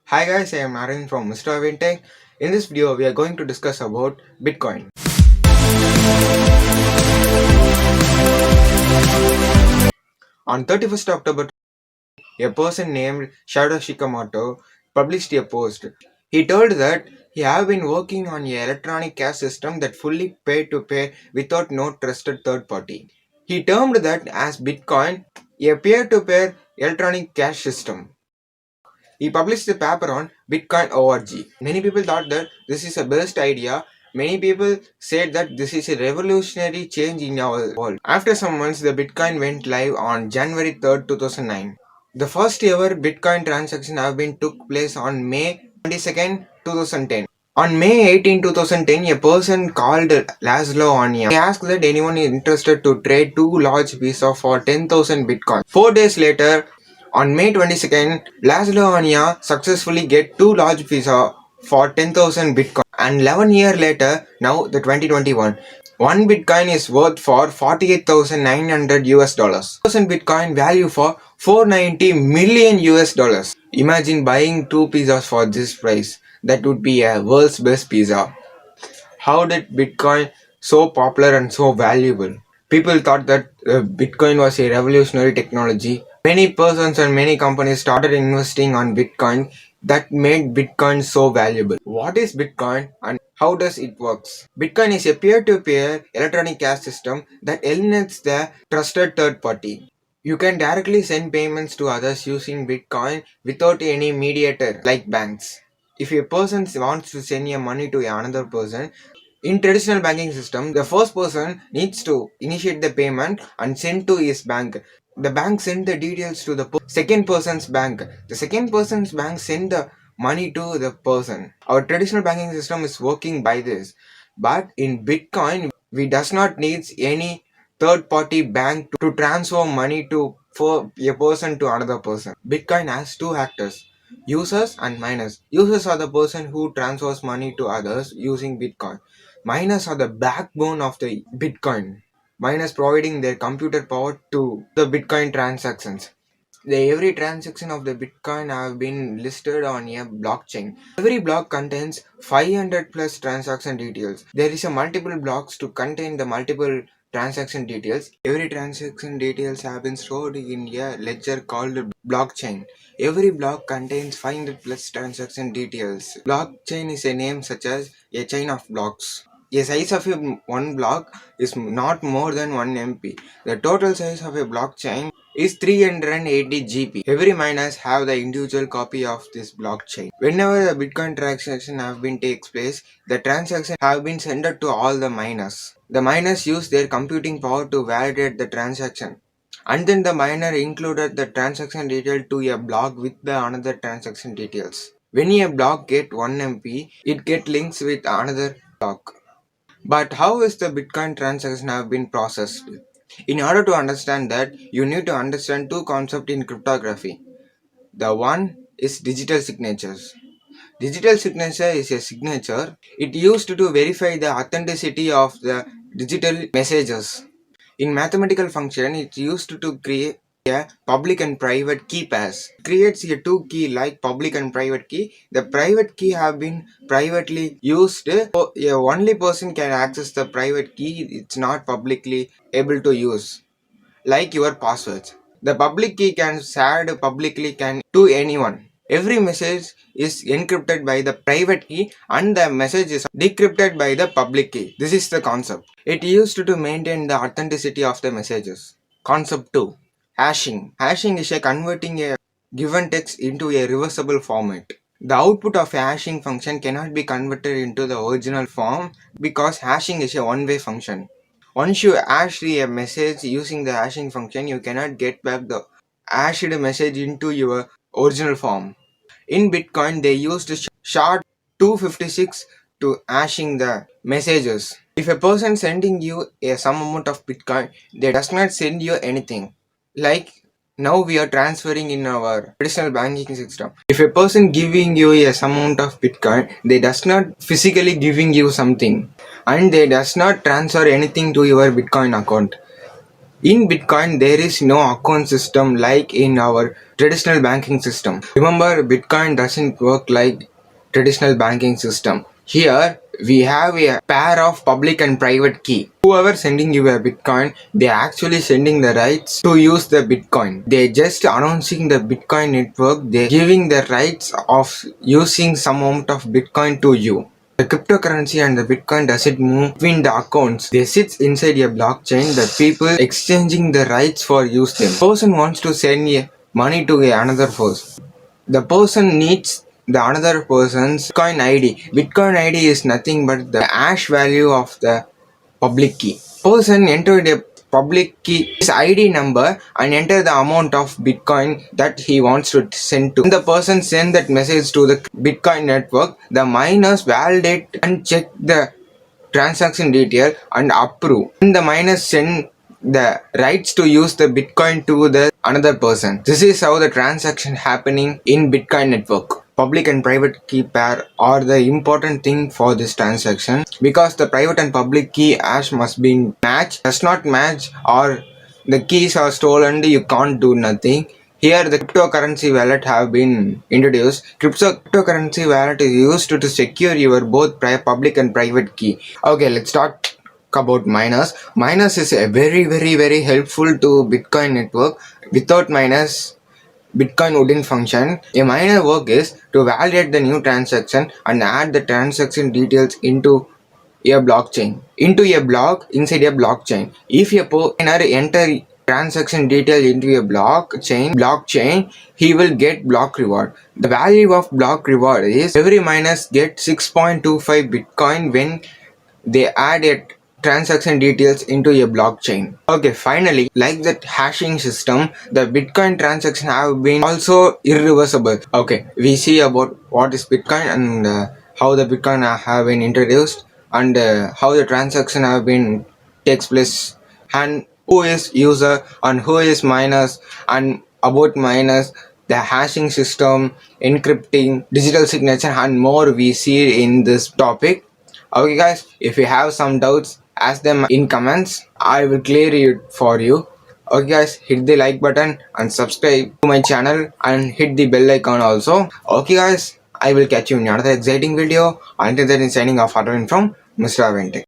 Hi guys, I am Aaron from Mr. Avintech. In this video, we are going to discuss about Bitcoin. On 31st October, a person named Shadow Shikamoto published a post. He told that he have been working on an electronic cash system that fully pay-to-pay without no trusted third party. He termed that as Bitcoin, a peer-to-peer electronic cash system. He published a paper on Bitcoin.org. Many people thought that this is a best idea. Many people said that this is a revolutionary change in our world. After some months, the Bitcoin went live on January 3rd, 2009. The first ever Bitcoin transaction have been took place on May 22nd, 2010. On May 18, 2010, a person called Laszlo Anya. He asked that anyone is interested to trade two large pieces for 10,000 Bitcoin. 4 days later, on May 22nd, Laszlo Anya successfully get two large pieces for 10,000 Bitcoin. And 11 years later, now the 2021, one Bitcoin is worth for 48,900 US dollars. 1,000 Bitcoin value for 490 million US dollars. Imagine buying two pizzas for this price. That would be a world's best pizza. How did Bitcoin so popular and so valuable? People thought that Bitcoin was a revolutionary technology. Many persons and many companies started investing on Bitcoin that made Bitcoin so valuable. What is Bitcoin and how does it works? Bitcoin is a peer-to-peer electronic cash system that eliminates the trusted third party. You can directly send payments to others using Bitcoin without any mediator like banks. If a person wants to send your money to another person, in traditional banking system, the first person needs to initiate the payment and send to his bank. The bank send the details to the second person's bank. The second person's bank send the money to the person. Our traditional banking system is working by this. But in Bitcoin, we does not need any third party bank to transfer money to for a person to another person. Bitcoin has two actors, users and miners. Users are the person who transfers money to others using Bitcoin. Miners are the backbone of the Bitcoin. Miners providing their computer power to the Bitcoin transactions. Every transaction of the Bitcoin have been listed on a blockchain. Every block contains 500 plus transaction details. There is a multiple blocks to contain the multiple transaction details. Every transaction details have been stored in a ledger called blockchain. Every block contains 500 plus transaction details. Blockchain is a name such as a chain of blocks. A size of one block is not more than 1 MB. The total size of a blockchain is 380 GB. Every miners have the individual copy of this blockchain. Whenever the Bitcoin transaction have been takes place, the transaction have been sent to all the miners. The miners use their computing power to validate the transaction. And then the miner included the transaction detail to a block with the another transaction details. When a block get 1 MB, it get links with another block. But how is the Bitcoin transaction have been processed? In order to understand that, you need to understand two concepts in cryptography. The one is digital signatures. Digital signature is a signature. It used to verify the authenticity of the digital messages. In mathematical function, it used to create a public and private key pairs. It creates a two key like public and private key. The private key have been privately used. So a only person can access the private key. It's not publicly able to use. Like your passwords. The public key can shared publicly can to anyone. Every message is encrypted by the private key and the message is decrypted by the public key. This is the concept. It used to maintain the authenticity of the messages. Concept 2. Hashing. Hashing is a converting a given text into a reversible format. The output of a hashing function cannot be converted into the original form because hashing is a one-way function. Once you hash a message using the hashing function, you cannot get back the hashed message into your original form. In Bitcoin, they used SHA-256 to hashing the messages. If a person sending you some amount of Bitcoin, they does not send you anything. Like now we are transferring in our traditional banking system. If a person giving you some amount of Bitcoin, they does not physically giving you something and they does not transfer anything to your Bitcoin account. In Bitcoin, there is no account system like in our traditional banking system. Remember, Bitcoin doesn't work like traditional banking system. Here, we have a pair of public and private key. Whoever sending you a Bitcoin, they actually sending the rights to use the Bitcoin. They just announcing the Bitcoin network. They giving the rights of using some amount of Bitcoin to you. The cryptocurrency and the Bitcoin doesn't move between the accounts. They sit inside a blockchain that people exchanging the rights for use them. Person wants to send money to another person. The person needs the another person's Bitcoin ID. Bitcoin ID is nothing but the hash value of the public key. Person entered a public key, his ID number, and enter the amount of Bitcoin that he wants to send to. When the person send that message to the Bitcoin network, the miners validate and check the transaction detail and approve. And the miners send the rights to use the Bitcoin to the another person. This is how the transaction happening in Bitcoin network. Public and private key pair are the important thing for this transaction, because the private and public key hash must be matched. Does not match or the keys are stolen, you can't do nothing. Here the cryptocurrency wallet have been introduced. Cryptocurrency wallet is used to secure your both public and private key. Okay, let's talk about miners. Miners is a very helpful to Bitcoin network. Without miners, Bitcoin wouldn't function. A miner work is to validate the new transaction and add the transaction details into a blockchain. Into a block inside a blockchain. If a miner enter transaction detail into a blockchain, he will get block reward. The value of block reward is every miners get 6.25 Bitcoin when they add a transaction details into a blockchain. Okay, finally, like that hashing system, the Bitcoin transaction have been also irreversible. Okay, we see about what is Bitcoin and how the Bitcoin have been introduced, and how the transaction have been takes place, and who is user and who is miners, and about miners, the hashing system, encrypting, digital signature, and more we see in this topic. Okay guys, if you have some doubts, ask them in comments. I will clear it for you. Okay guys, hit the like button and subscribe to my channel and hit the bell icon also. Okay guys, I will catch you in another exciting video. Until then, signing off, Arvind from Mr. Avente.